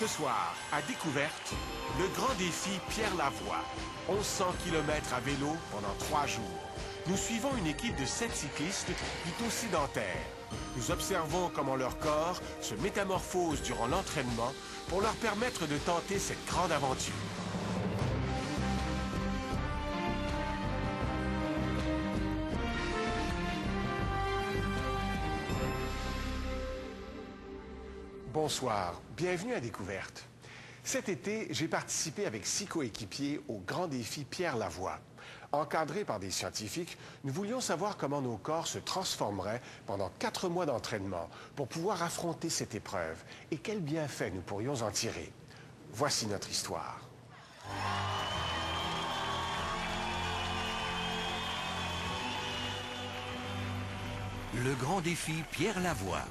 Ce soir, à Découverte, le grand défi Pierre Lavoie. 1100 km à vélo pendant 3 jours. Nous suivons une équipe de 7 cyclistes plutôt sédentaires. Nous observons comment leur corps se métamorphose durant l'entraînement pour leur permettre de tenter cette grande aventure. Bonsoir, bienvenue à Découverte. Cet été, j'ai participé avec 6 coéquipiers au grand défi Pierre Lavoie. Encadrés par des scientifiques, nous voulions savoir comment nos corps se transformeraient pendant 4 mois d'entraînement pour pouvoir affronter cette épreuve et quels bienfaits nous pourrions en tirer. Voici notre histoire. Le grand défi Pierre Lavoie.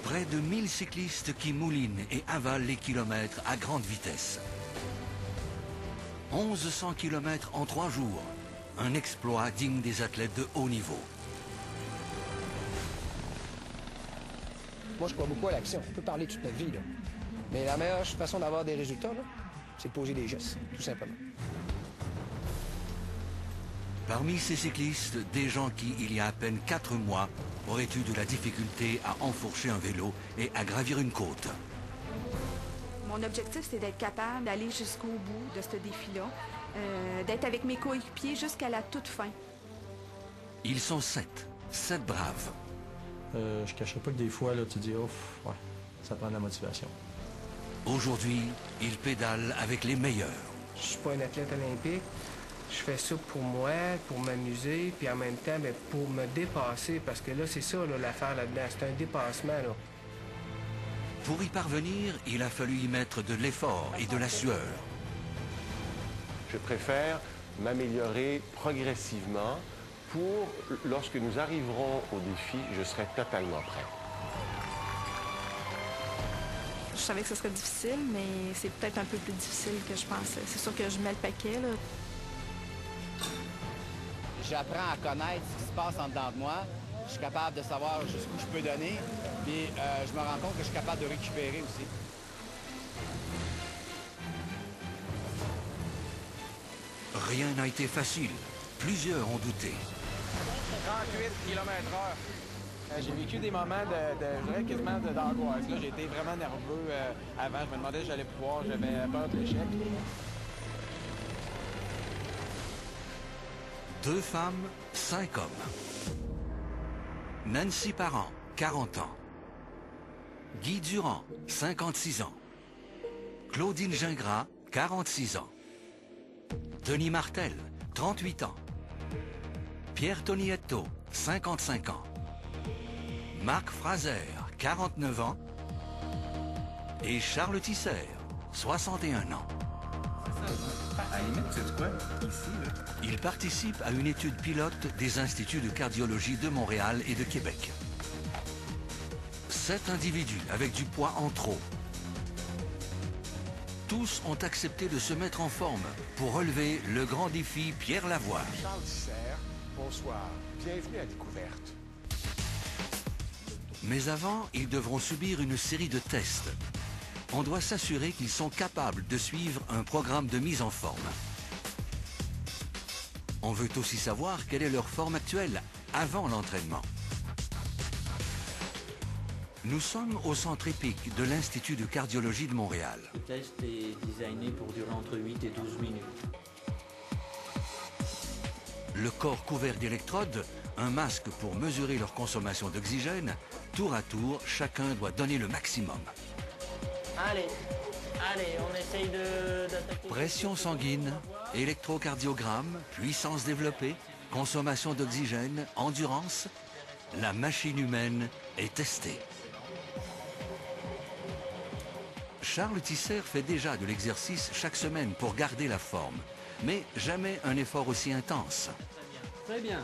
Près de 1000 cyclistes qui moulinent et avalent les kilomètres à grande vitesse. 1100 km en 3 jours. Un exploit digne des athlètes de haut niveau. Moi, je crois beaucoup à l'action. On peut parler toute notre vie, là. Mais la meilleure façon d'avoir des résultats, là, c'est de poser des gestes, tout simplement. Parmi ces cyclistes, des gens qui, il y a à peine 4 mois, auraient eu de la difficulté à enfourcher un vélo et à gravir une côte. Mon objectif, c'est d'être capable d'aller jusqu'au bout de ce défi-là, d'être avec mes coéquipiers jusqu'à la toute fin. Ils sont 7 braves. Je ne cacherai pas que des fois, là, tu dis, ouf, ouais, ça prend de la motivation. Aujourd'hui, ils pédalent avec les meilleurs. Je suis pas un athlète olympique. Je fais ça pour moi, pour m'amuser, puis en même temps, bien, pour me dépasser, parce que là, c'est ça, là, l'affaire là-dedans, c'est un dépassement, là. Pour y parvenir, il a fallu y mettre de l'effort et de la sueur. Je préfère m'améliorer progressivement pour, lorsque nous arriverons au défi, je serai totalement prêt. Je savais que ce serait difficile, mais c'est peut-être un peu plus difficile que je pensais. C'est sûr que je mets le paquet, là. J'apprends à connaître ce qui se passe en dedans de moi. Je suis capable de savoir jusqu'où je peux donner. Puis je me rends compte que je suis capable de récupérer aussi. Rien n'a été facile. Plusieurs ont douté. 38 km/h. J'ai vécu des moments quasiment d'angoisse. Là, j'ai été vraiment nerveux avant. Je me demandais si j'allais pouvoir. J'avais peur de l'échec. 2 femmes, 5 hommes. Nancy Parent, 40 ans. Guy Durand, 56 ans. Claudine Gingras, 46 ans. Denis Martel, 38 ans. Pierre Tonietto, 55 ans. Marc Fraser, 49 ans. Et Charles Tisser, 61 ans. À la limite, tu sais quoi? Ici, là. Il participe à une étude pilote des instituts de cardiologie de Montréal et de Québec. 7 individus avec du poids en trop. Tous ont accepté de se mettre en forme pour relever le grand défi Pierre Lavoie. Charles Tisser, bonsoir, bienvenue à Découverte. Mais avant, ils devront subir une série de tests. On doit s'assurer qu'ils sont capables de suivre un programme de mise en forme. On veut aussi savoir quelle est leur forme actuelle avant l'entraînement. Nous sommes au centre épique de l'Institut de cardiologie de Montréal. Le test est designé pour durer entre 8 et 12 minutes. Le corps couvert d'électrodes, un masque pour mesurer leur consommation d'oxygène, tour à tour, chacun doit donner le maximum. Allez, on essaye d'attaquer. Pression sanguine, électrocardiogramme, puissance développée, consommation d'oxygène, endurance, la machine humaine est testée. Charles Tisser fait déjà de l'exercice chaque semaine pour garder la forme, mais jamais un effort aussi intense. Très bien,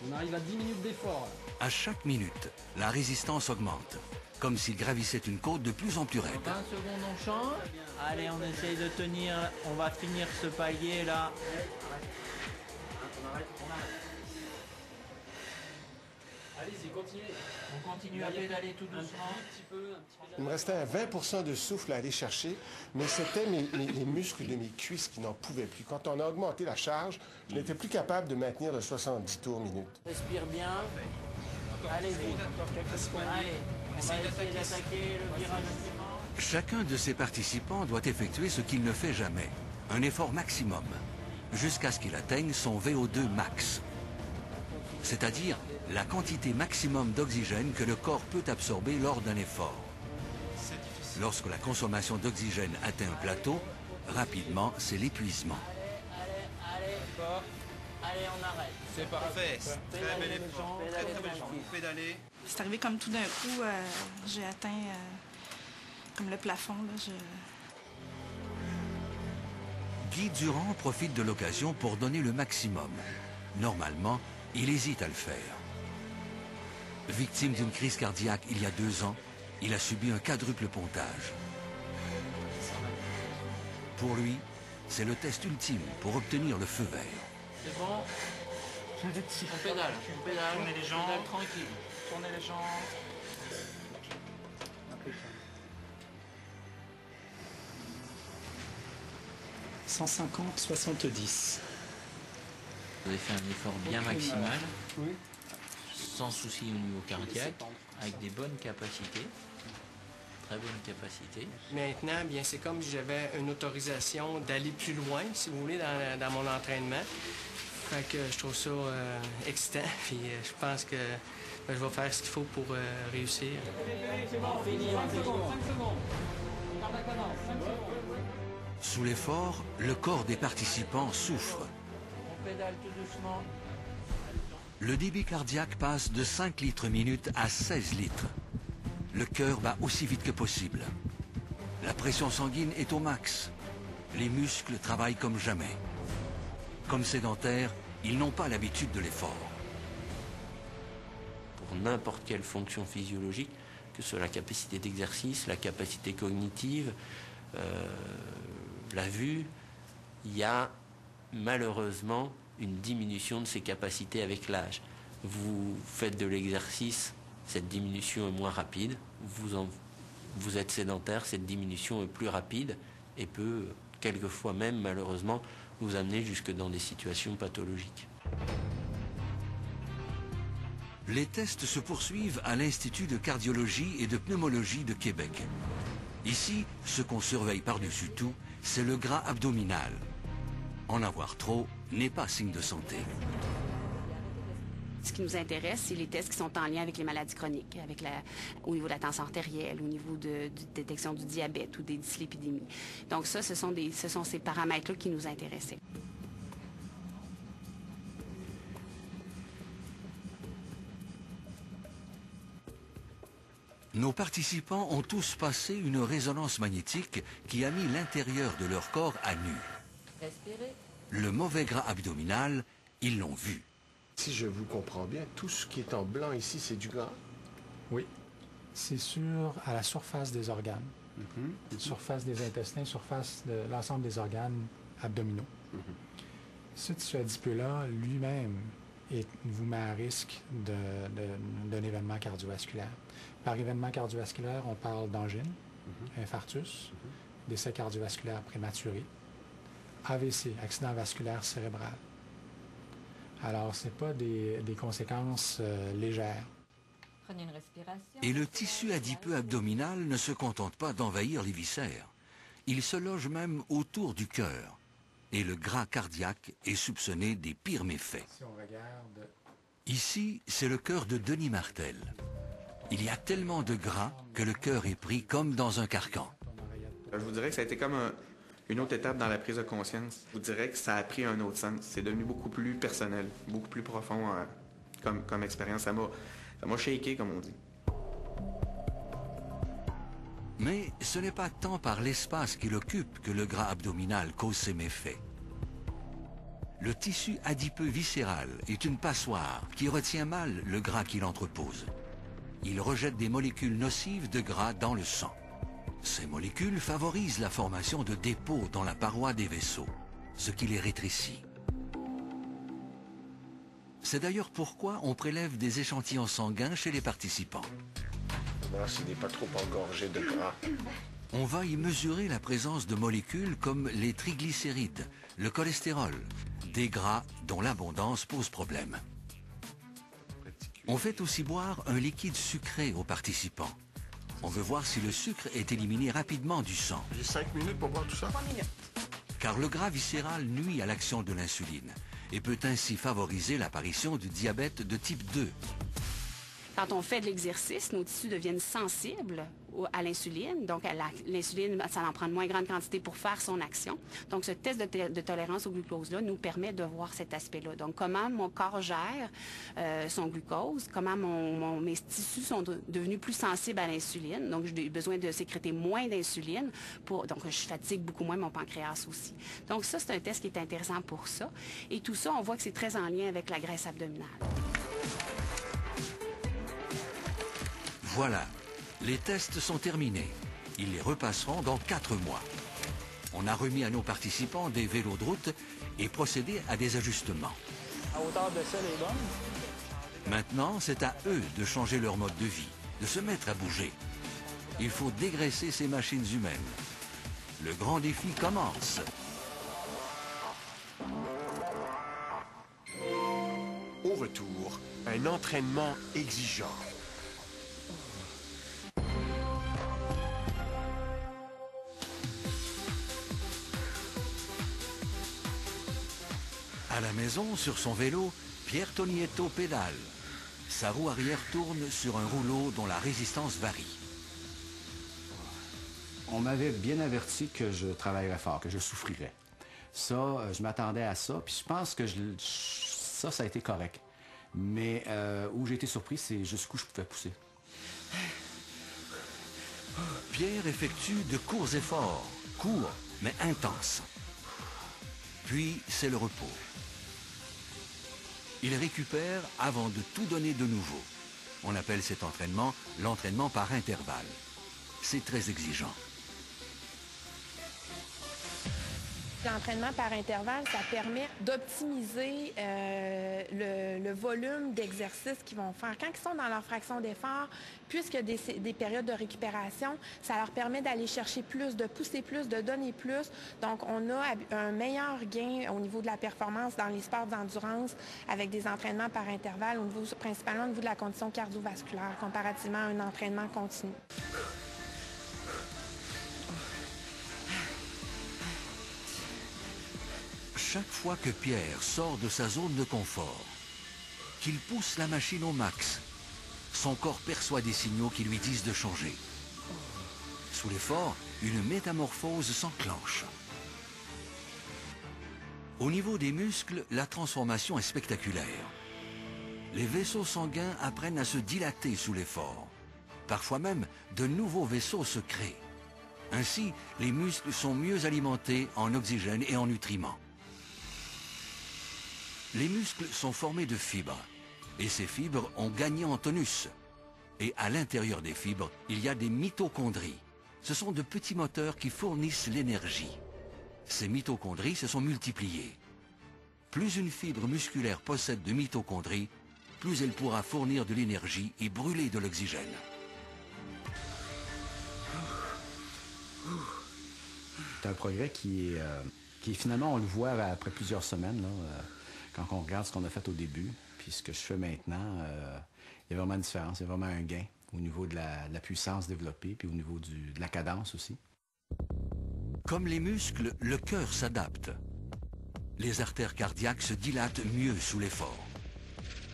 on arrive à 10 minutes d'effort. À chaque minute, la résistance augmente, comme s'il gravissait une côte de plus en plus raide. 20 secondes, on change. Allez, on essaye de tenir. On va finir ce palier là. Allez-y, continuez. On continue à pédaler tout doucement. Un petit peu. Il me restait un 20 de souffle à aller chercher, mais c'était les muscles de mes cuisses qui n'en pouvaient plus. Quand on a augmenté la charge, je n'étais plus capable de maintenir le 70 tours minute. Respire bien. Allez-y. Allez, on va essayer d'attaquer le virage suivant. Chacun de ces participants doit effectuer ce qu'il ne fait jamais, un effort maximum, jusqu'à ce qu'il atteigne son VO2 max, c'est-à-dire la quantité maximum d'oxygène que le corps peut absorber lors d'un effort. Lorsque la consommation d'oxygène atteint un plateau, rapidement, c'est l'épuisement. Allez, on arrête. C'est parfait. Très bel Pédalez effort. les Très jambes, très bel effort. pédalez. Vous pédalez. C'est arrivé comme tout d'un coup, j'ai atteint comme le plafond. Là, Guy Durand profite de l'occasion pour donner le maximum. Normalement, il hésite à le faire. Victime d'une crise cardiaque il y a 2 ans, il a subi un quadruple pontage. Pour lui, c'est le test ultime pour obtenir le feu vert. C'est bon. On pédale. Tournez les jambes. Pédale tranquille. Tournez les jambes. « 150-70. Vous avez fait un effort bien maximal, sans souci au niveau cardiaque, avec des bonnes capacités, très bonnes capacités. Maintenant, bien, c'est comme si j'avais une autorisation d'aller plus loin, si vous voulez, dans mon entraînement. Fait que je trouve ça excitant, puis je pense que je vais faire ce qu'il faut pour réussir. Sous l'effort, le corps des participants souffre. On pédale tout doucement. Le débit cardiaque passe de 5 litres minute à 16 litres. Le cœur bat aussi vite que possible. La pression sanguine est au max. Les muscles travaillent comme jamais. Comme sédentaires, ils n'ont pas l'habitude de l'effort. Pour n'importe quelle fonction physiologique, que ce soit la capacité d'exercice, la capacité cognitive, la vue, il y a malheureusement une diminution de ces capacités avec l'âge. Vous faites de l'exercice, cette diminution est moins rapide. Vous êtes sédentaire, cette diminution est plus rapide et peut quelquefois même malheureusement vous amener jusque dans des situations pathologiques. Les tests se poursuivent à l'Institut de cardiologie et de pneumologie de Québec. Ici, ce qu'on surveille par-dessus tout, c'est le gras abdominal. En avoir trop n'est pas signe de santé. Ce qui nous intéresse, c'est les tests qui sont en lien avec les maladies chroniques, au niveau de la tension artérielle, au niveau de détection du diabète ou des dyslipidémies. Donc ça, ce sont ces paramètres-là qui nous intéressaient. Nos participants ont tous passé une résonance magnétique qui a mis l'intérieur de leur corps à nu. Respirez. Le mauvais gras abdominal, ils l'ont vu. Si je vous comprends bien, tout ce qui est en blanc ici, c'est du gras? Oui. C'est à la surface des organes, surface des intestins, surface de l'ensemble des organes abdominaux. Ce tissu adipeux-là, lui-même, vous met à risque d'un événement cardiovasculaire. Par événement cardiovasculaire, on parle d'angine, infarctus, décès cardiovasculaire prématuré, AVC, accident vasculaire cérébral. Alors, ce n'est pas des conséquences légères. Prenez une respiration. Et le tissu adipeux abdominal ne se contente pas d'envahir les viscères. Il se loge même autour du cœur. Et le gras cardiaque est soupçonné des pires méfaits. Si on regarde... Ici, c'est le cœur de Denis Martel. Il y a tellement de gras que le cœur est pris comme dans un carcan. Je vous dirais que ça a été comme une autre étape dans la prise de conscience. Je vous dirais que ça a pris un autre sens. C'est devenu beaucoup plus personnel, beaucoup plus profond comme expérience. Ça m'a shaké, comme on dit. Mais ce n'est pas tant par l'espace qu'il occupe que le gras abdominal cause ses méfaits. Le tissu adipeux viscéral est une passoire qui retient mal le gras qu'il entrepose. Il rejette des molécules nocives de gras dans le sang. Ces molécules favorisent la formation de dépôts dans la paroi des vaisseaux, ce qui les rétrécit. C'est d'ailleurs pourquoi on prélève des échantillons sanguins chez les participants. Voir s'il n'est pas trop engorgé de gras. On va y mesurer la présence de molécules comme les triglycérides, le cholestérol, des gras dont l'abondance pose problème. On fait aussi boire un liquide sucré aux participants. On veut voir si le sucre est éliminé rapidement du sang. J'ai 5 minutes pour boire tout ça? 3 minutes. Car le gras viscéral nuit à l'action de l'insuline et peut ainsi favoriser l'apparition du diabète de type 2. Quand on fait de l'exercice, nos tissus deviennent sensibles à l'insuline. Donc, l'insuline, ça en prend une moins grande quantité pour faire son action. Donc, ce test de tolérance au glucose-là nous permet de voir cet aspect-là. Donc, comment mon corps gère son glucose, comment mes tissus sont devenus plus sensibles à l'insuline. Donc, j'ai besoin de sécréter moins d'insuline. Donc, je fatigue beaucoup moins mon pancréas aussi. Donc, ça, c'est un test qui est intéressant pour ça. Et tout ça, on voit que c'est très en lien avec la graisse abdominale. Voilà, les tests sont terminés. Ils les repasseront dans 4 mois. On a remis à nos participants des vélos de route et procédé à des ajustements. À hauteur de ça, les bonnes. Maintenant, c'est à eux de changer leur mode de vie, de se mettre à bouger. Il faut dégraisser ces machines humaines. Le grand défi commence. Au retour, un entraînement exigeant. À la maison, sur son vélo, Pierre Tonietto pédale. Sa roue arrière tourne sur un rouleau dont la résistance varie. On m'avait bien averti que je travaillerais fort, que je souffrirais. Ça, je m'attendais à ça, puis je pense que ça a été correct. Mais où j'ai été surpris, c'est jusqu'où je pouvais pousser. Pierre effectue de courts efforts, courts mais intenses. Puis c'est le repos. Il récupère avant de tout donner de nouveau. On appelle cet entraînement l'entraînement par intervalle. C'est très exigeant. L'entraînement par intervalle, ça permet d'optimiser le volume d'exercices qu'ils vont faire. Quand ils sont dans leur fraction d'effort, puisqu'il y a des périodes de récupération, ça leur permet d'aller chercher plus, de pousser plus, de donner plus. Donc, on a un meilleur gain au niveau de la performance dans les sports d'endurance avec des entraînements par intervalle, principalement au niveau de la condition cardiovasculaire, comparativement à un entraînement continu. Chaque fois que Pierre sort de sa zone de confort, qu'il pousse la machine au max, son corps perçoit des signaux qui lui disent de changer. Sous l'effort, une métamorphose s'enclenche. Au niveau des muscles, la transformation est spectaculaire. Les vaisseaux sanguins apprennent à se dilater sous l'effort. Parfois même, de nouveaux vaisseaux se créent. Ainsi, les muscles sont mieux alimentés en oxygène et en nutriments. Les muscles sont formés de fibres, et ces fibres ont gagné en tonus. Et à l'intérieur des fibres, il y a des mitochondries. Ce sont de petits moteurs qui fournissent l'énergie. Ces mitochondries se sont multipliées. Plus une fibre musculaire possède de mitochondries, plus elle pourra fournir de l'énergie et brûler de l'oxygène. C'est un progrès qui finalement, on le voit après plusieurs semaines, là, quand on regarde ce qu'on a fait au début, puis ce que je fais maintenant, il y a vraiment une différence, il y a vraiment un gain au niveau de la puissance développée, puis au niveau de la cadence aussi. Comme les muscles, le cœur s'adapte. Les artères cardiaques se dilatent mieux sous l'effort.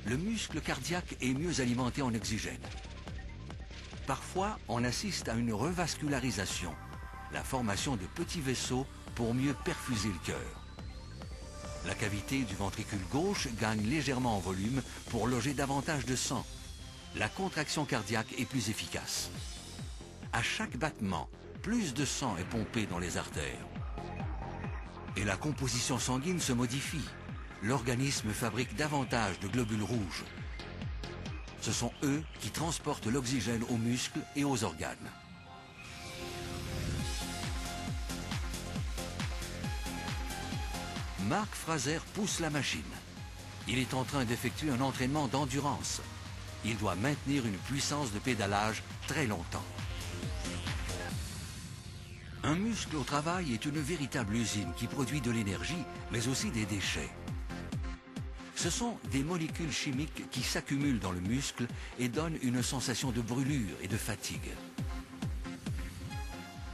Le muscle cardiaque est mieux alimenté en oxygène. Parfois, on assiste à une revascularisation, la formation de petits vaisseaux pour mieux perfuser le cœur. La cavité du ventricule gauche gagne légèrement en volume pour loger davantage de sang. La contraction cardiaque est plus efficace. À chaque battement, plus de sang est pompé dans les artères. Et la composition sanguine se modifie. L'organisme fabrique davantage de globules rouges. Ce sont eux qui transportent l'oxygène aux muscles et aux organes. Marc Fraser pousse la machine. Il est en train d'effectuer un entraînement d'endurance. Il doit maintenir une puissance de pédalage très longtemps. Un muscle au travail est une véritable usine qui produit de l'énergie, mais aussi des déchets. Ce sont des molécules chimiques qui s'accumulent dans le muscle et donnent une sensation de brûlure et de fatigue.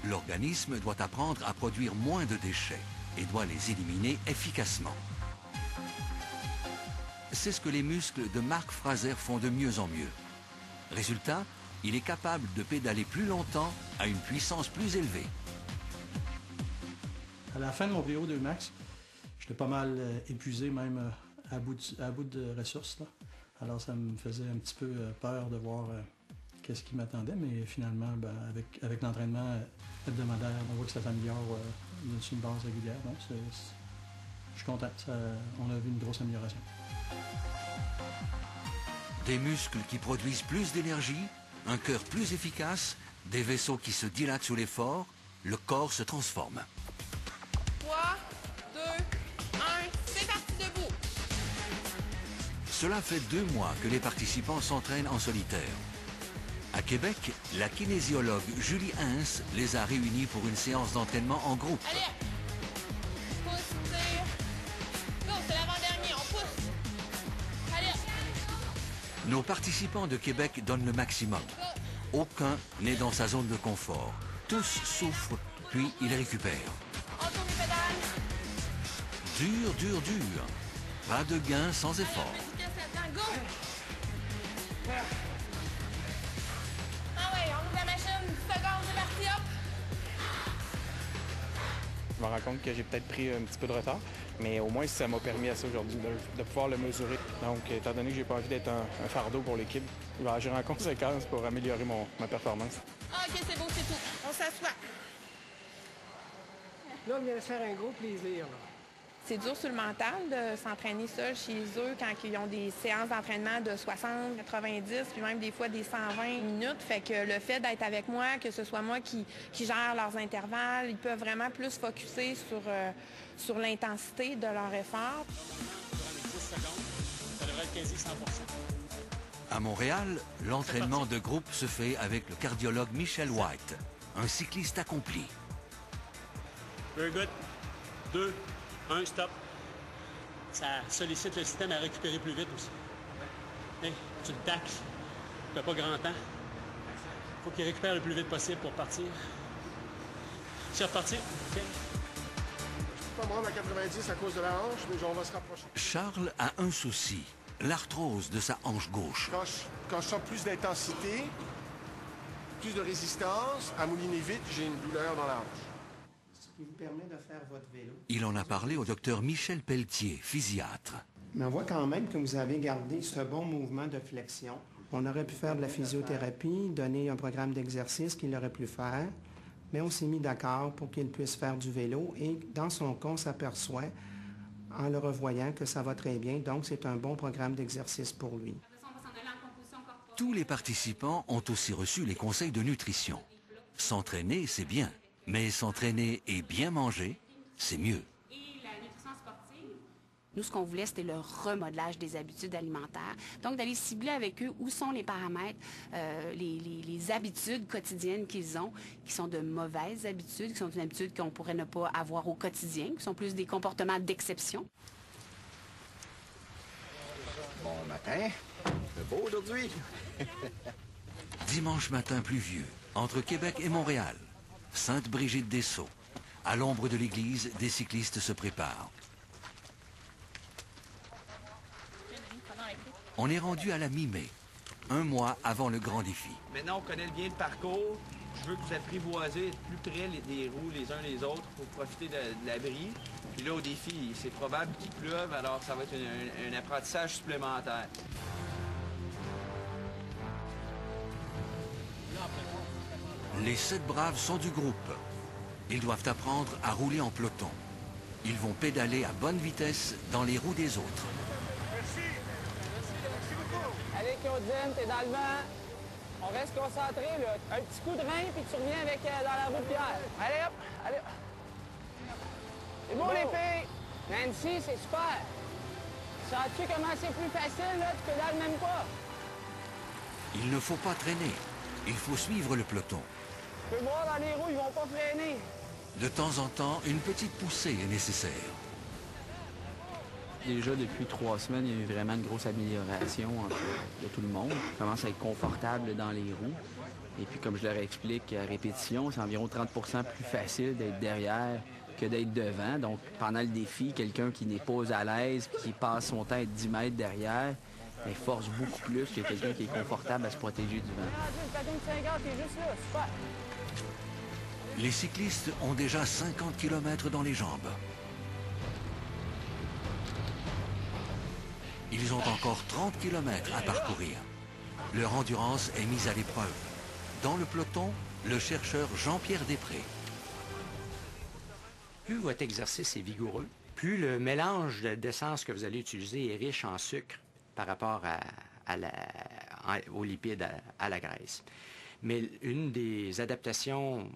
L'organisme doit apprendre à produire moins de déchets et doit les éliminer efficacement. C'est ce que les muscles de Mark Fraser font de mieux en mieux. Résultat, il est capable de pédaler plus longtemps à une puissance plus élevée. À la fin de mon VO2 max, j'étais pas mal épuisé, même à bout de ressources, là. Alors ça me faisait un petit peu peur de voir qu'est-ce qui m'attendait, mais finalement, avec l'entraînement hebdomadaire, on voit que ça s'améliore sur une base régulière. Donc je suis content, on a vu une grosse amélioration. Des muscles qui produisent plus d'énergie, un cœur plus efficace, des vaisseaux qui se dilatent sous l'effort, le corps se transforme. 3, 2, 1, c'est parti debout! Cela fait 2 mois que les participants s'entraînent en solitaire. À Québec, la kinésiologue Julie Hens les a réunis pour une séance d'entraînement en groupe. Allez! Pousse, tire! Go, c'est l'avant-dernier, on pousse! Allez! Nos participants de Québec donnent le maximum. Aucun n'est dans sa zone de confort. Tous souffrent, puis ils récupèrent. On tourne les pédales! Dur, dur, dur. Pas de gain sans effort. Go! Ah ouais, on ouvre la machine, 10 secondes, c'est parti, hop! Je me rends compte que j'ai peut-être pris un petit peu de retard, mais au moins ça m'a permis à ça aujourd'hui de pouvoir le mesurer. Donc, étant donné que j'ai pas envie d'être un fardeau pour l'équipe, je vais agir en conséquence pour améliorer ma performance. Ah, OK, c'est beau, c'est tout. On s'assoit. Là, on vient de se faire un gros plaisir, là. C'est dur sur le mental de s'entraîner seul chez eux quand ils ont des séances d'entraînement de 60, 90, puis même des fois des 120 minutes. Fait que le fait d'être avec moi, que ce soit moi qui gère leurs intervalles, ils peuvent vraiment plus focusser sur l'intensité de leur effort. Dans les 10 secondes, ça devrait être quasi 100%. À Montréal, l'entraînement de groupe se fait avec le cardiologue Michel White, un cycliste accompli. Very good. 2, 1, stop. Ça sollicite le système à récupérer plus vite aussi. Hey, tu le taxes. Tu n'as pas grand temps. Il faut qu'il récupère le plus vite possible pour partir. C'est reparti. OK. Je peux pas me rendre à 90 à cause de la hanche, mais on va se rapprocher. Charles a un souci, l'arthrose de sa hanche gauche. Quand je sens plus d'intensité, plus de résistance, à mouliner vite, j'ai une douleur dans la hanche. Ce qui vous permet de faire votre vélo. Il en a parlé au docteur Michel Pelletier, physiatre. Mais on voit quand même que vous avez gardé ce bon mouvement de flexion. On aurait pu faire de la physiothérapie, donner un programme d'exercice qu'il aurait pu faire, mais on s'est mis d'accord pour qu'il puisse faire du vélo et dans son cas, on s'aperçoit, en le revoyant, que ça va très bien. Donc, c'est un bon programme d'exercice pour lui. Tous les participants ont aussi reçu les conseils de nutrition. S'entraîner, c'est bien, mais s'entraîner et bien manger, c'est mieux. Nous, ce qu'on voulait, c'était le remodelage des habitudes alimentaires. Donc, d'aller cibler avec eux où sont les paramètres, les habitudes quotidiennes qu'ils ont, qui sont de mauvaises habitudes, qui sont une habitude qu'on pourrait ne pas avoir au quotidien, qui sont plus des comportements d'exception. Bon matin. C'est beau aujourd'hui. Dimanche matin pluvieux, entre Québec et Montréal. Sainte-Brigitte-des-Sceaux. À l'ombre de l'église, des cyclistes se préparent. On est rendu à la mi-mai, un mois avant le grand défi. Maintenant, on connaît bien le parcours. Je veux que vous apprivoisez, être plus près des roues les uns les autres pour profiter de l'abri. Puis là, au défi, c'est probable qu'il pleuve, alors ça va être un apprentissage supplémentaire. Les 7 braves sont du groupe. Ils doivent apprendre à rouler en peloton. Ils vont pédaler à bonne vitesse dans les roues des autres. Allez, Claudine, t'es dans le vent. On reste concentré, là. Un petit coup de rein, puis tu reviens avec dans la roue de Pierre. Allez, hop, allez. C'est beau, les filles. Nancy, c'est super. Sens-tu comment c'est plus facile, là? Tu pédales même pas. Il ne faut pas traîner. Il faut suivre le peloton. Tu peux voir dans les roues, ils vont pas freiner. De temps en temps, une petite poussée est nécessaire. Déjà, depuis 3 semaines, il y a eu vraiment une grosse amélioration de tout le monde. On commence à être confortable dans les roues. Et puis, comme je leur explique, à répétition, c'est environ 30 plus facile d'être derrière que d'être devant. Donc, pendant le défi, quelqu'un qui n'est pas à l'aise, qui passe son temps à être 10 mètres derrière, il force beaucoup plus que quelqu'un qui est confortable à se protéger du vent. Les cyclistes ont déjà 50 km dans les jambes. Ils ont encore 30 km à parcourir. Leur endurance est mise à l'épreuve. Dans le peloton, le chercheur Jean-Pierre Després. Plus votre exercice est vigoureux, plus le mélange d'essence que vous allez utiliser est riche en sucre par rapport aux lipides, à la graisse. Mais une des adaptations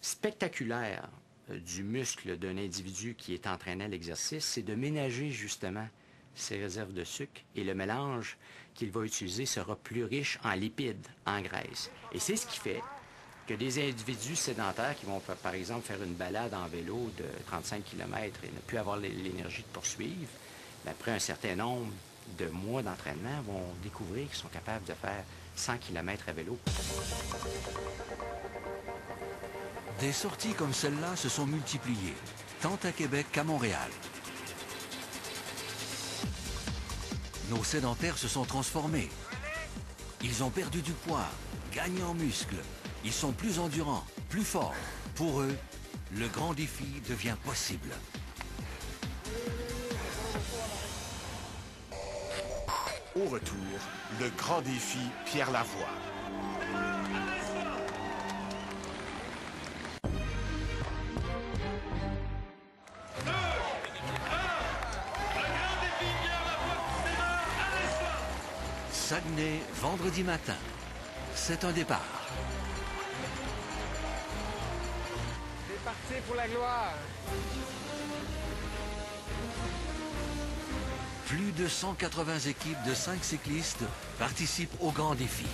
spectaculaires du muscle d'un individu qui est entraîné à l'exercice, c'est de ménager justement ses réserves de sucre et le mélange qu'il va utiliser sera plus riche en lipides, en graisse. Et c'est ce qui fait que des individus sédentaires qui vont, par exemple, faire une balade en vélo de 35 km et ne plus avoir l'énergie de poursuivre, après un certain nombre de mois d'entraînement, vont découvrir qu'ils sont capables de faire 100 km à vélo. Des sorties comme celle-là se sont multipliées, tant à Québec qu'à Montréal. Nos sédentaires se sont transformés. Ils ont perdu du poids, gagné en muscles. Ils sont plus endurants, plus forts. Pour eux, le grand défi devient possible. Au retour, le grand défi Pierre Lavoie. Saguenay, vendredi matin. C'est un départ. C'est parti pour la gloire. Plus de 180 équipes de 5 cyclistes participent au grand défi.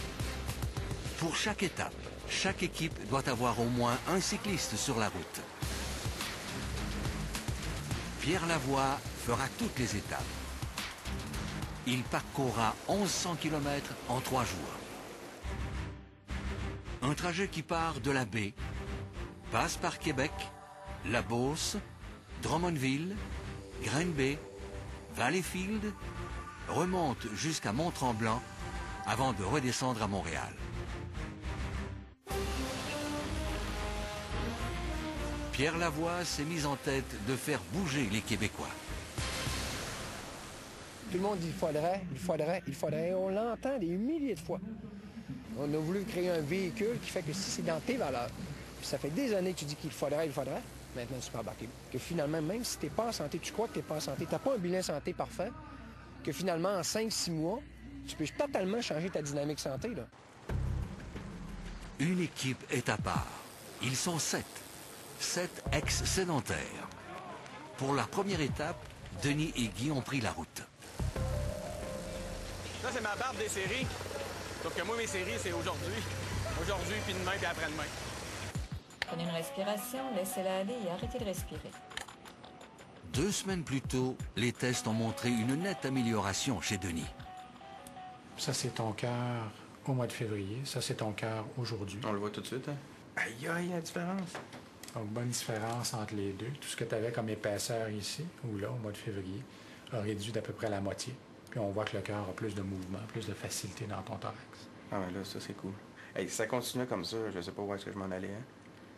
Pour chaque étape, chaque équipe doit avoir au moins un cycliste sur la route. Pierre Lavoie fera toutes les étapes. Il parcourra 1100 km en 3 jours. Un trajet qui part de la baie, passe par Québec, La Beauce, Drummondville, Green Bay, Valleyfield, remonte jusqu'à Mont-Tremblant avant de redescendre à Montréal. Pierre Lavoie s'est mis en tête de faire bouger les Québécois. Tout le monde dit il faudrait. On l'entend des milliers de fois. On a voulu créer un véhicule qui fait que si c'est dans tes valeurs, puis ça fait des années que tu dis qu'il faudrait, maintenant tu peux embarquer. Que finalement, même si tu n'es pas en santé, tu crois que tu n'es pas en santé, tu n'as pas un bilan santé parfait, que finalement, en 5-6 mois, tu peux totalement changer ta dynamique santé. Là. Une équipe est à part. Ils sont 7. 7 ex-sédentaires. Pour la première étape, Denis et Guy ont pris la route. Ça, c'est ma barbe des séries. Sauf que moi, mes séries, c'est aujourd'hui. Aujourd'hui, puis demain, puis après-demain. Prenez une respiration, laissez-la aller et arrêtez de respirer. 2 semaines plus tôt, les tests ont montré une nette amélioration chez Denis. Ça, c'est ton cœur au mois de février. Ça, c'est ton cœur aujourd'hui. On le voit tout de suite, hein? Aïe, aïe, la différence. Donc, bonne différence entre les deux. Tout ce que tu avais comme épaisseur ici, ou là, au mois de février, a réduit d'à peu près la moitié. Puis on voit que le cœur a plus de mouvement, plus de facilité dans ton thorax. Ah ouais, là, ça, c'est cool. Hey, si ça continuait comme ça, je sais pas où est-ce que je m'en allais, hein?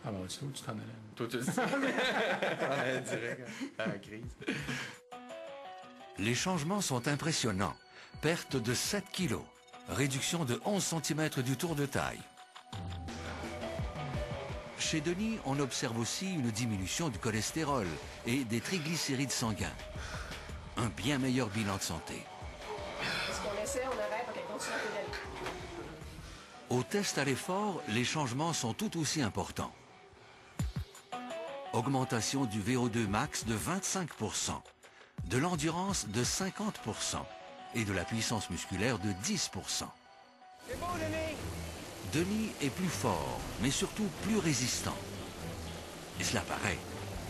Ah bon, tu sais où tu t'en allais? Toi, tu le sais. Direct, à la crise. Les changements sont impressionnants. Perte de 7 kilos. Réduction de 11 cm du tour de taille. Chez Denis, on observe aussi une diminution du cholestérol et des triglycérides sanguins. Un bien meilleur bilan de santé. Est-ce qu'on essaie, on arrête, on continue à pédaler. Au test à l'effort, les changements sont tout aussi importants. Augmentation du VO2 max de 25%. de l'endurance de 50% et de la puissance musculaire de 10%. C'est beau, Denis! Denis est plus fort, mais surtout plus résistant. Et cela paraît,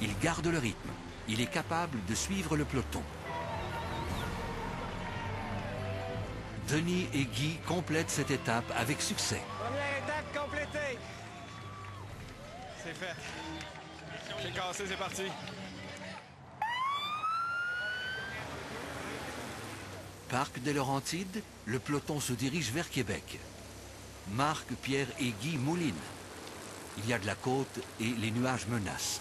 il garde le rythme, il est capable de suivre le peloton. Denis et Guy complètent cette étape avec succès. Première étape complétée. C'est fait. C'est cassé, c'est parti. Parc des Laurentides, le peloton se dirige vers Québec. Marc, Pierre et Guy moulinent. Il y a de la côte et les nuages menacent.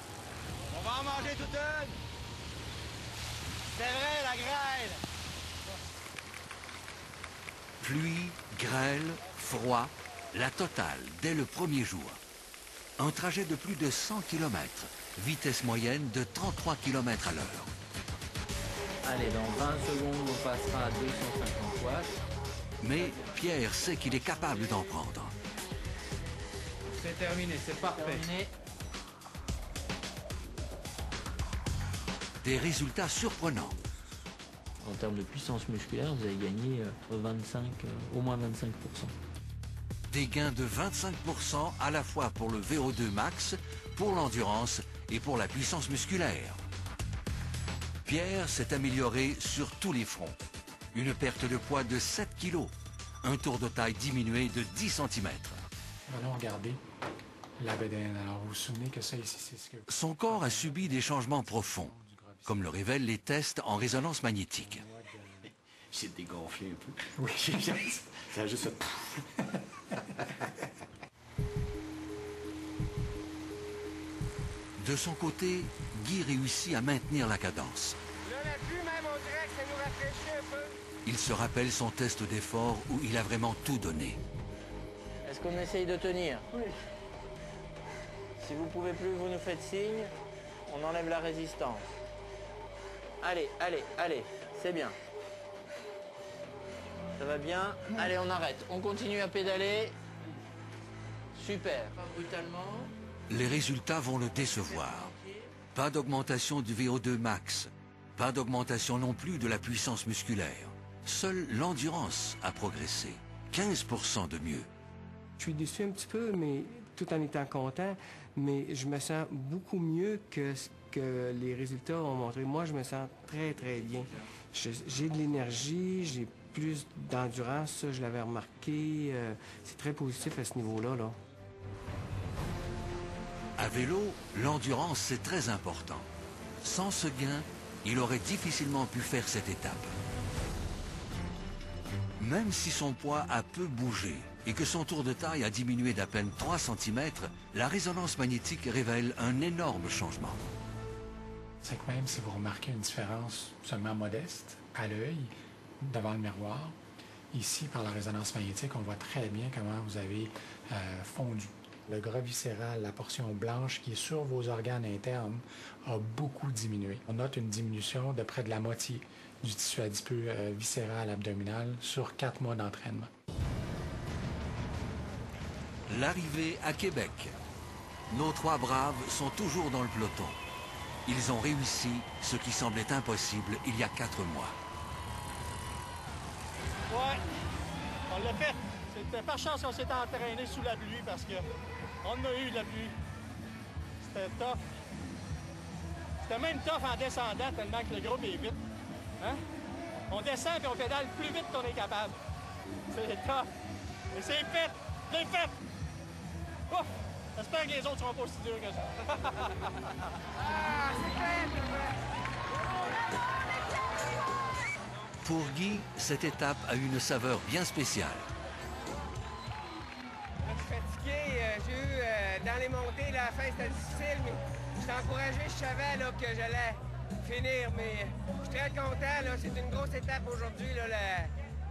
On va en manger toute une. C'est vrai, la grêle. Pluie, grêle, froid, la totale dès le premier jour. Un trajet de plus de 100 km, vitesse moyenne de 33 km à l'heure. Allez, dans 20 secondes, on passera à 250 watts. Mais Pierre sait qu'il est capable d'en prendre. C'est terminé, c'est parfait. Terminé. Des résultats surprenants. En termes de puissance musculaire, vous avez gagné au moins 25%. Des gains de 25% à la fois pour le VO2 max, pour l'endurance et pour la puissance musculaire. Pierre s'est amélioré sur tous les fronts. Une perte de poids de 7 kg, un tour de taille diminué de 10 cm. Allons regarder la bédaine. Alors, vous vous souvenez que ça ici, c'est ce que... Son corps a subi des changements profonds, comme le révèlent les tests en résonance magnétique. J'ai dégonflé un peu. Oui, ça a juste fait... De son côté, Guy réussit à maintenir la cadence. Là, la pluie, même, on dirait que ça nous rafraîchit un peu. Il se rappelle son test d'effort où il a vraiment tout donné. Est-ce qu'on essaye de tenir? Oui. Si vous pouvez plus, vous nous faites signe. On enlève la résistance. Allez, allez, allez. C'est bien. Ça va bien. Allez, on arrête. On continue à pédaler. Super. Pas brutalement. Les résultats vont le décevoir. Pas d'augmentation du VO2 max. Pas d'augmentation non plus de la puissance musculaire. Seule l'endurance a progressé. 15% de mieux. Je suis déçu un petit peu, mais tout en étant content, mais je me sens beaucoup mieux que ce que les résultats ont montré. Moi, je me sens très, très bien. J'ai de l'énergie, j'ai plus d'endurance, ça, je l'avais remarqué. C'est très positif à ce niveau-là, là. À vélo, l'endurance, c'est très important. Sans ce gain, il aurait difficilement pu faire cette étape. Même si son poids a peu bougé et que son tour de taille a diminué d'à peine 3 cm, la résonance magnétique révèle un énorme changement. C'est que même si vous remarquez une différence seulement modeste, à l'œil, devant le miroir, ici, par la résonance magnétique, on voit très bien comment vous avez fondu. Le gras viscéral, la portion blanche qui est sur vos organes internes, a beaucoup diminué. On note une diminution de près de la moitié du tissu adipeux viscéral abdominal sur 4 mois d'entraînement. L'arrivée à Québec. Nos 3 braves sont toujours dans le peloton. Ils ont réussi ce qui semblait impossible il y a 4 mois. Ouais, on l'a fait. C'était par chance qu'on s'est entraîné sous la pluie parce que on a eu de la pluie. C'était tough. C'était même tough en descendant tellement que le groupe est vite. Hein? On descend et on pédale plus vite qu'on est capable. C'est tough. Mais c'est fait. C'est fait. Ouf! J'espère que les autres seront pas aussi durs que ça. Ah, c'est fait. Pour Guy, cette étape a une saveur bien spéciale. Je suis fatigué. J'ai eu dans les montées, la fin c'était difficile, mais j'étais encouragé, je savais là, que j'allais finir, mais je suis très content. C'est une grosse étape aujourd'hui.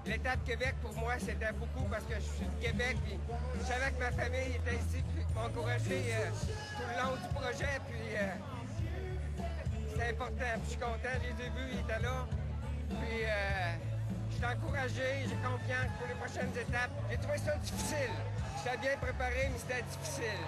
L'étape Québec, pour moi, c'était beaucoup parce que je suis de Québec. Puis je savais que ma famille était ici, puis ils m'ont encouragé tout le long du projet. Puis c'était important. Puis je suis content, je les ai vus, ils étaient là. Puis je suis encouragé, j'ai confiance pour les prochaines étapes. J'ai trouvé ça difficile. J'étais bien préparé, mais c'était difficile.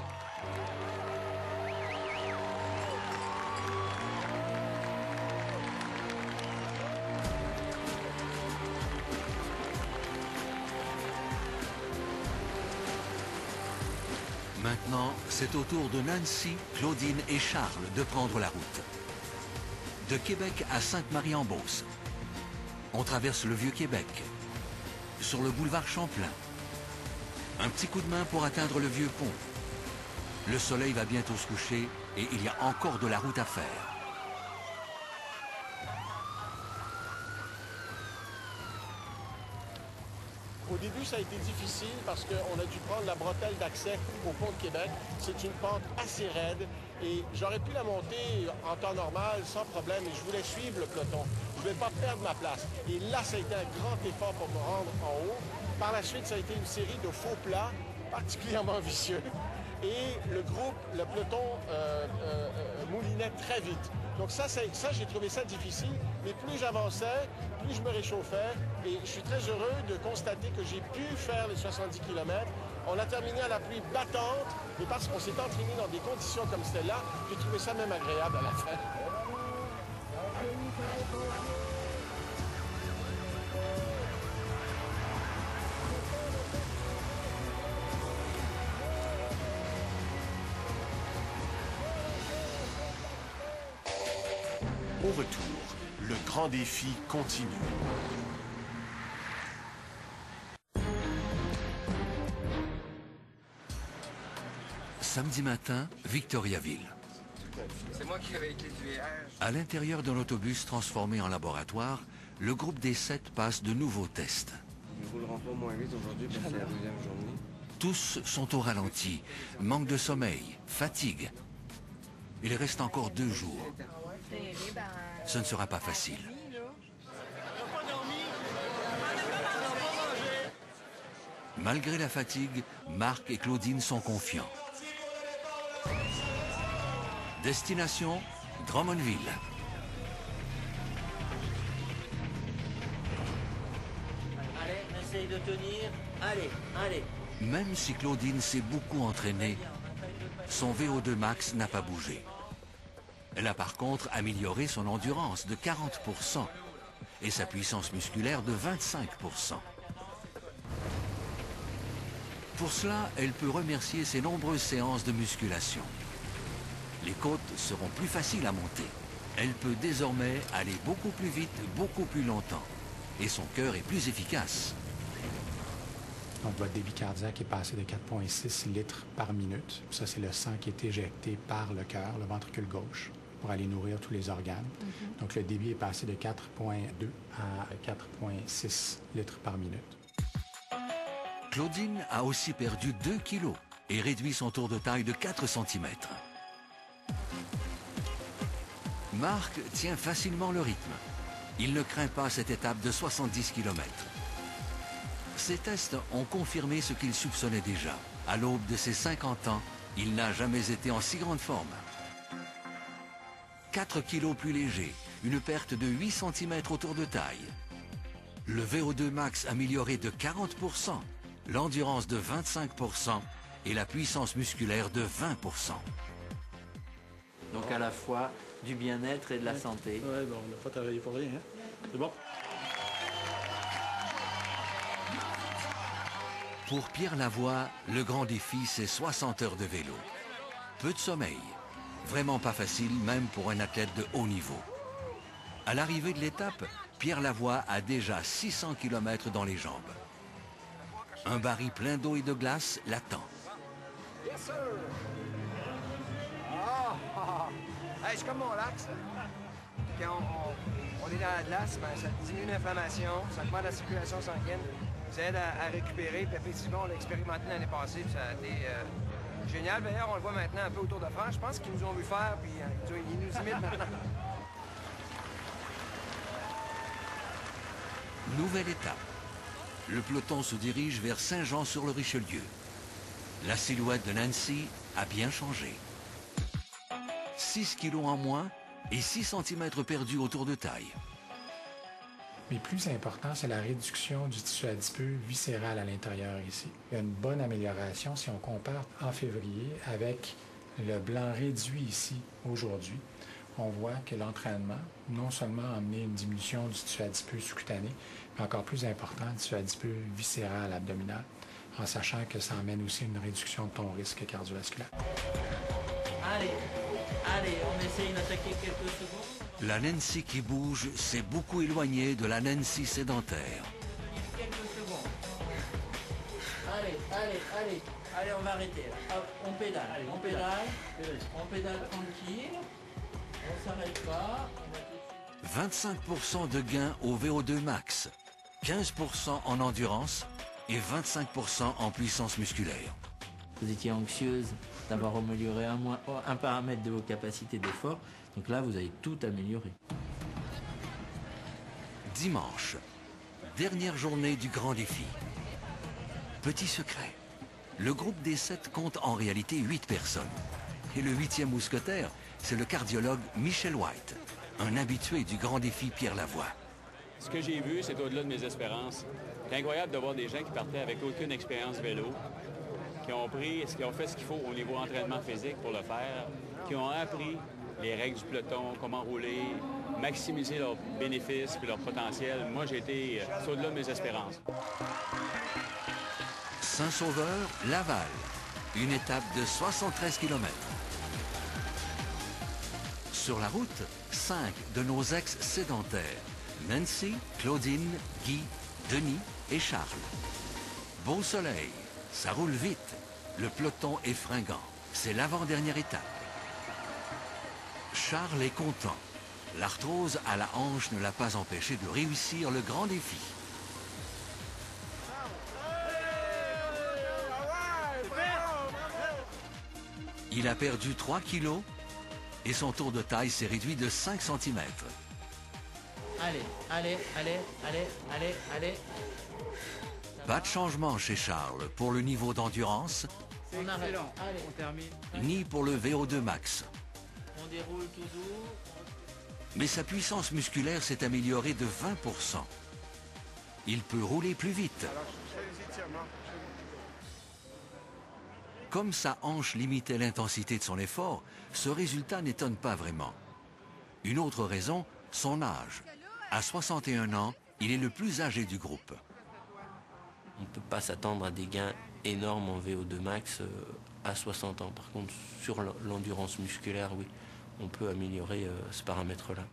Maintenant, c'est au tour de Nancy, Claudine et Charles de prendre la route. De Québec à Sainte-Marie-en-Beauce. On traverse le Vieux-Québec, sur le boulevard Champlain. Un petit coup de main pour atteindre le Vieux-Pont. Le soleil va bientôt se coucher et il y a encore de la route à faire. Au début, ça a été difficile parce qu'on a dû prendre la bretelle d'accès au pont de Québec. C'est une pente assez raide et j'aurais pu la monter en temps normal sans problème et je voulais suivre le peloton. Je ne voulais pas perdre ma place. Et là, ça a été un grand effort pour me rendre en haut. Par la suite, ça a été une série de faux plats particulièrement vicieux. Et le groupe, le peloton moulinait très vite. Donc ça j'ai trouvé ça difficile, mais plus j'avançais, plus je me réchauffais. Et je suis très heureux de constater que j'ai pu faire les 70 km. On a terminé à la pluie battante, mais parce qu'on s'est entraîné dans des conditions comme celle-là, j'ai trouvé ça même agréable à la fin. Au retour, le grand défi continue. Samedi matin, Victoriaville. C'est moi qui avais été du VR. À l'intérieur d'un autobus transformé en laboratoire, le groupe des 7 passe de nouveaux tests. Nous ne roulerons pas moins vite aujourd'hui parce que c'est la deuxième journée. Tous sont au ralenti, manque de sommeil, fatigue. Il reste encore 2 jours. Ce ne sera pas facile. Malgré la fatigue, Marc et Claudine sont confiants. Destination, Drummondville. Allez, on essaye de tenir. Allez, allez. Même si Claudine s'est beaucoup entraînée, son VO2 max n'a pas bougé. Elle a par contre amélioré son endurance de 40% et sa puissance musculaire de 25%. Pour cela, elle peut remercier ses nombreuses séances de musculation. Les côtes seront plus faciles à monter. Elle peut désormais aller beaucoup plus vite, beaucoup plus longtemps. Et son cœur est plus efficace. Donc, votre débit cardiaque est passé de 4,6 litres par minute. Ça, c'est le sang qui est éjecté par le cœur, le ventricule gauche, pour aller nourrir tous les organes. Donc, le débit est passé de 4,2 à 4,6 litres par minute. Claudine a aussi perdu 2 kilos et réduit son tour de taille de 4 cm. Marc tient facilement le rythme. Il ne craint pas cette étape de 70 km. Ces tests ont confirmé ce qu'il soupçonnait déjà. À l'aube de ses 50 ans, il n'a jamais été en si grande forme. 4 kilos plus léger, une perte de 8 cm au tour de taille. Le VO2 max amélioré de 40%, l'endurance de 25% et la puissance musculaire de 20%. Donc à la fois du bien-être et de la santé. Oui, bon, on n'a pas travaillé pour rien. Hein? C'est bon. Pour Pierre Lavoie, le grand défi, c'est 60 heures de vélo. Peu de sommeil. Vraiment pas facile, même pour un athlète de haut niveau. À l'arrivée de l'étape, Pierre Lavoie a déjà 600 km dans les jambes. Un baril plein d'eau et de glace l'attend. Yes, sir! Hey, c'est comme mon lac, ça. Quand on est dans la glace, ben, ça diminue l'inflammation, ça augmente la circulation sanguine, ça aide à récupérer. Puis effectivement, on l'a expérimenté l'année passée, puis ça a été génial. D'ailleurs, on le voit maintenant un peu autour de France. Je pense qu'ils nous ont vu faire, puis ils nous imitent maintenant. Nouvelle étape. Le peloton se dirige vers Saint-Jean-sur-le-Richelieu. La silhouette de Nancy a bien changé. 6 kilos en moins et 6 cm perdus au tour de taille. Mais plus important, c'est la réduction du tissu adipeux viscéral à l'intérieur ici. Il y a une bonne amélioration si on compare en février avec le blanc réduit ici aujourd'hui. On voit que l'entraînement, non seulement a amené une diminution du tissu adipeux sous-cutané, mais encore plus important, du tissu adipeux viscéral abdominal. en sachant que ça amène aussi une réduction de ton risque cardiovasculaire. Allez, on essaye d'attaquer quelques secondes. La Nancy qui bouge s'est beaucoup éloignée de la Nancy sédentaire. Quelques secondes. Allez, on va arrêter. Là. Hop, on pédale, on pédale tranquille. On s'arrête pas. 25% de gains au VO2 max, 15% en endurance et 25% en puissance musculaire. Vous étiez anxieuse d'avoir amélioré un paramètre de vos capacités d'effort. Donc là, vous avez tout amélioré. Dimanche, dernière journée du grand défi. Petit secret, le groupe des 7 compte en réalité 8 personnes. Et le 8e mousquetaire, c'est le cardiologue Michel White, un habitué du grand défi Pierre Lavoie. Ce que j'ai vu, c'est au-delà de mes espérances. C'est incroyable de voir des gens qui partaient avec aucune expérience vélo, qui ont fait ce qu'il faut au niveau entraînement physique pour le faire, qui ont appris les règles du peloton, comment rouler, maximiser leurs bénéfices et leur potentiel. Moi, c'est au-delà de mes espérances. Saint-Sauveur, Laval, une étape de 73 km. Sur la route, 5 de nos ex-sédentaires, Nancy, Claudine, Guy, Denis et Charles. Beau soleil, ça roule vite, le peloton est fringant, c'est l'avant-dernière étape. Charles est content. L'arthrose à la hanche ne l'a pas empêché de réussir le grand défi. Il a perdu 3 kilos et son tour de taille s'est réduit de 5 cm. Allez. Pas de changement chez Charles pour le niveau d'endurance, On arrête. Allez, on termine. ni pour le VO2 max. On déroule toujours. Mais sa puissance musculaire s'est améliorée de 20%. Il peut rouler plus vite. Comme sa hanche limitait l'intensité de son effort, ce résultat n'étonne pas vraiment. Une autre raison, son âge. À 61 ans, il est le plus âgé du groupe. On ne peut pas s'attendre à des gains énormes en VO2 max à 60 ans. Par contre, sur l'endurance musculaire, oui, on peut améliorer ce paramètre-là.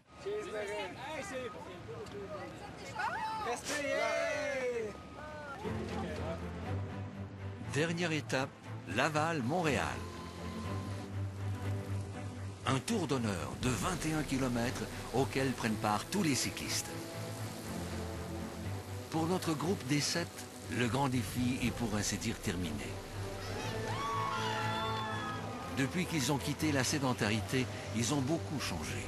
Dernière étape, Laval-Montréal. Un tour d'honneur de 21 km auquel prennent part tous les cyclistes. Pour notre groupe des 7, le grand défi est pour ainsi dire terminé. Depuis qu'ils ont quitté la sédentarité, ils ont beaucoup changé.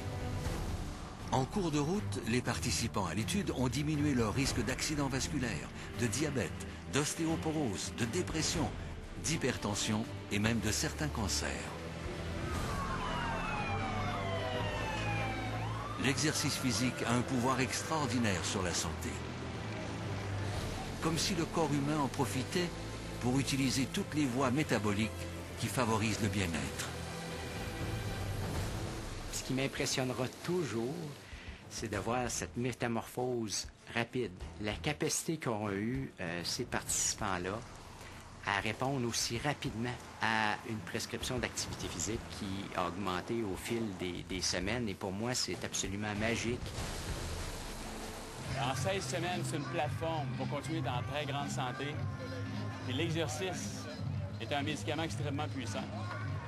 En cours de route, les participants à l'étude ont diminué leur risque d'accident vasculaire, de diabète, d'ostéoporose, de dépression, d'hypertension et même de certains cancers. L'exercice physique a un pouvoir extraordinaire sur la santé. Comme si le corps humain en profitait pour utiliser toutes les voies métaboliques qui favorisent le bien-être. Ce qui m'impressionnera toujours, c'est de voir cette métamorphose rapide. La capacité qu'ont eu ces participants-là à répondre aussi rapidement à une prescription d'activité physique qui a augmenté au fil des semaines. Et pour moi, c'est absolument magique. En 16 semaines, c'est une plateforme pour continuer dans très grande santé. Et l'exercice est un médicament extrêmement puissant.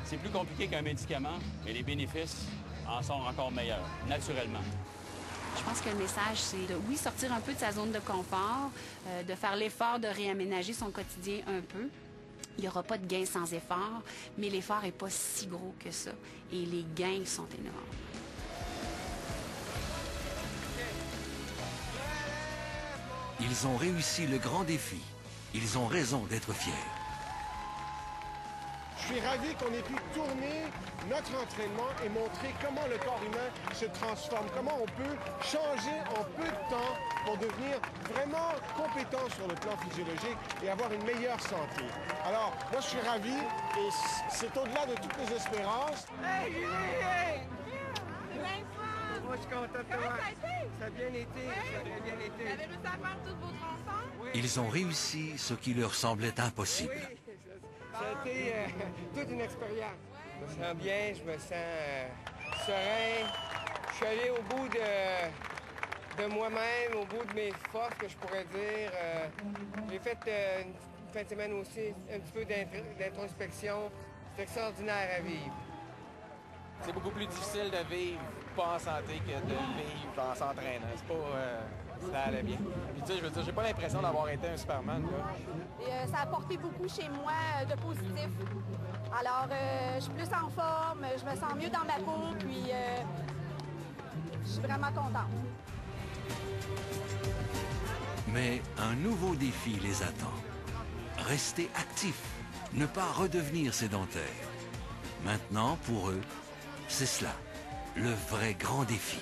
C'est plus compliqué qu'un médicament, mais les bénéfices en sont encore meilleurs, naturellement. Je pense que le message, c'est de, oui, sortir un peu de sa zone de confort, de faire l'effort de réaménager son quotidien un peu. Il n'y aura pas de gain sans effort, mais l'effort n'est pas si gros que ça. Et les gains sont énormes. Ils ont réussi le grand défi. Ils ont raison d'être fiers. Je suis ravi qu'on ait pu tourner notre entraînement et montrer comment le corps humain se transforme, comment on peut changer en peu de temps pour devenir vraiment compétent sur le plan physiologique et avoir une meilleure santé. Alors, moi, je suis ravi et c'est au-delà de toutes mes espérances. Hey, Julie! Plein de fun! Moi, je suis content de toi. Ça a bien été. Ça a bien été. Vous avez réussi à faire tous vos tronçons? Ils ont réussi ce qui leur semblait impossible. Ça a été toute une expérience. Je me sens bien, je me sens serein. Je suis allé au bout de moi-même, au bout de mes forces, que je pourrais dire. J'ai fait une fin de semaine aussi un petit peu d'introspection. C'est extraordinaire à vivre. C'est beaucoup plus difficile de vivre pas en santé que de vivre en s'entraînant. C'est pas... ça allait bien. Puis tu sais, je veux dire, j'ai pas l'impression d'avoir été un Superman, là. Et, ça a apporté beaucoup chez moi de positif. Alors, je suis plus en forme, je me sens mieux dans ma peau, puis je suis vraiment contente. Mais un nouveau défi les attend. Rester actifs, ne pas redevenir sédentaires. Maintenant, pour eux, c'est cela, le vrai grand défi.